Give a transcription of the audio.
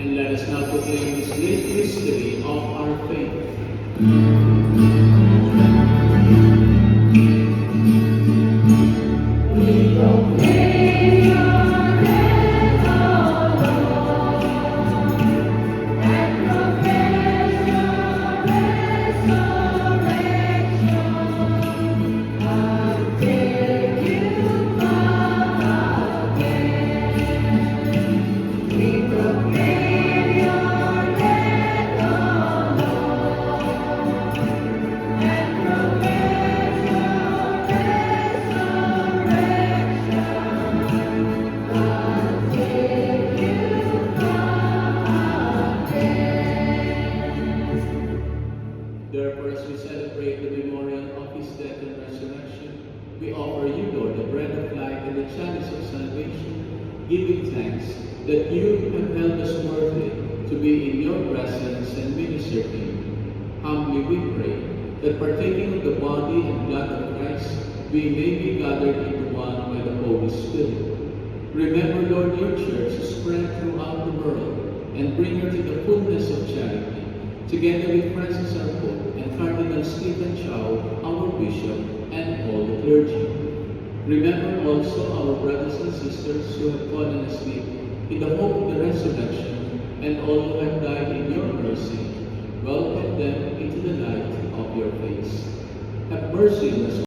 And let us now proclaim this great mystery of our faith. Therefore, as we celebrate the memorial of his death and resurrection, we offer you, Lord, the bread of life and the chalice of salvation, giving thanks that you have held us worthy to be in your presence and minister to you. Humbly we pray that partaking of the body and blood of Christ, we may be gathered into one by the Holy Spirit. Remember, Lord, your church spread throughout the world, and bring her to the fullness of charity, together with Francis our Pope and Cardinal Stephen Chow, our Bishop, and all the clergy. Remember also our brothers and sisters who have fallen asleep in the hope of the resurrection, and all who have died in your mercy. Welcome them into the light of your face. Have mercy on us,